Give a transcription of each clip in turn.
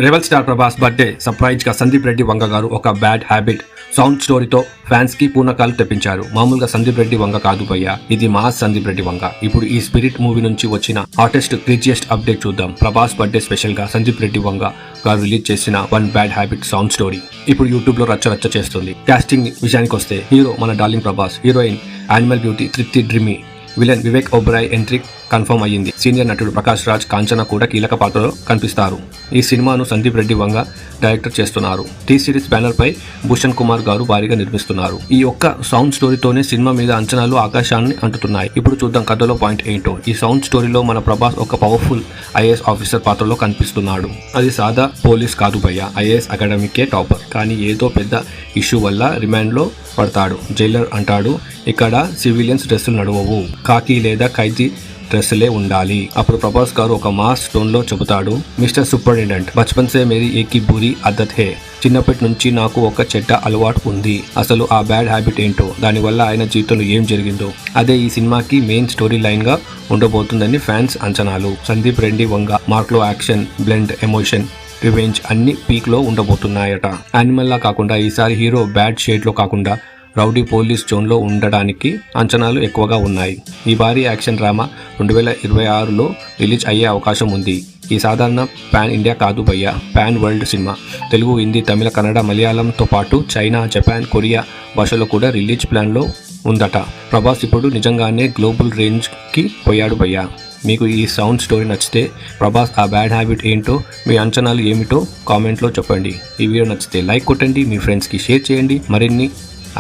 Rebel star Prabhas birthday surprise గా సందీప్ రెడ్డి వంగ గారు ఒక బ్యాడ్ హ్యాబిట్ సౌండ్ స్టోరీతో ఫ్యాన్స్ కి పూనకాలు తెప్పించారు. మామూలుగా సందీప్ రెడ్డి వంగ కాదు భయ్యా, ఇది మాస్ సందీప్ రెడ్డి వంగ. ఇప్పుడు ఈ స్పిరిట్ మూవీ నుంచి వచ్చిన హాటెస్ట్ క్రేజియస్ట్ అప్డేట్ చూద్దాం. ప్రభాస్ బర్త్డే స్పెషల్ గా సందీప్ రెడ్డి వంగ గారు రిలీజ్ చేసిన one bad habit sound story ఇప్పుడు యూట్యూబ్ లో రచ్చ చేస్తుంది. కాస్టింగ్ విషయానికి వస్తే హీరో మన darling Prabhas, heroine animal beauty Tripti డ్రిమి, villain Vivek Oberoi entry confirm అయ్యింది. సీనియర్ నటుడు ప్రకాష్ రాజ్ కాంచనా కూడా కీలక పాత్రలో కనిపిస్తారు. ఈ సినిమాను సందీప్ రెడ్డి వంగ డైరెక్టర్ చేస్తున్నారు. టీ సిరీస్ బ్యానర్ పై భూషణ్ కుమార్ గారు భారీగా నిర్మిస్తున్నారు. ఈ ఒక్క సౌండ్ స్టోరీతోనే సినిమా మీద అంచనాలు ఆకాశాన్ని అంటున్నాయి. ఇప్పుడు చూద్దాం కథలో పాయింట్ ఏంటో. ఈ సౌండ్ స్టోరీలో మన ప్రభాస్ ఒక పవర్ఫుల్ ఐఏఎస్ ఆఫీసర్ పాత్రలో కనిపిస్తున్నాడు. అది సాదా పోలీస్ కాదు భయ్య, ఐఏఎస్ అకాడమీకే టాపర్. కానీ ఏదో పెద్ద ఇష్యూ వల్ల రిమాండ్ లో పడతాడు. జైలర్ అంటాడు, ఇక్కడ సివిలియన్స్ డ్రెస్సులు నడవవు, కాకి లేదా ఖైదీ డ్రెస్సులే ఉండాలి. అప్పుడు ప్రభాస్ గారు ఒక మాస్ టోన్ లో చెబుతాడు, మిస్టర్ సూపరింటెండెంట్, బచ్పన్ సే మేరీ ఏకీ బురీ ఆదత్ హే. చిన్నప్పటి నుంచి నాకు ఒక చెడ్డ అలవాటు ఉంది. అసలు ఆ బ్యాడ్ హ్యాబిట్ ఏంటో, దానివల్ల ఆయన జీవితంలో ఏం జరిగిందో అదే ఈ సినిమాకి మెయిన్ స్టోరీ లైన్ గా ఉండబోతుందని ఫ్యాన్స్ అంచనాలు. సందీప్ రెడ్డి వంగ మార్క్ లో యాక్షన్, బ్లెండ్, ఎమోషన్, రివెంజ్ అన్ని పీక్ లో ఉండబోతున్నాయట. యానిమల్ లా కాకుండా ఈసారి హీరో బ్యాడ్ షేడ్ లో కాకుండా రౌడీ పోలీస్ జోన్ లో ఉండడానికి అంచనాలు ఎక్కువగా ఉన్నాయి. ఈ భారీ యాక్షన్ డ్రామా 2026లో రిలీజ్ అయ్యే అవకాశం ఉంది. ఈ సాధారణ పాన్ ఇండియా కాదు భయ్య, pan world cinema. Telugu, Hindi, Tamil, Kannada, మలయాళంతో పాటు చైనా, జపాన్, కొరియా భాషలో కూడా రిలీజ్ ప్లాన్ లో ఉందట. ప్రభాస్ ఇప్పుడు నిజంగానే గ్లోబల్ రేంజ్ కి పోయాడు భయ్య. మీకు ఈ సౌండ్ స్టోరీ నచ్చితే ప్రభాస్ ఆ బ్యాడ్ హ్యాబిట్ ఏంటో, మీ అంచనాలు ఏమిటో కామెంట్లో చెప్పండి. ఈ వీడియో నచ్చితే లైక్ కొట్టండి, మీ ఫ్రెండ్స్కి షేర్ చేయండి. మరిన్ని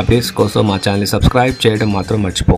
అప్డేట్స్ కోసం మా ఛానల్ని సబ్స్క్రైబ్ చేయడం మాత్రం మర్చిపో.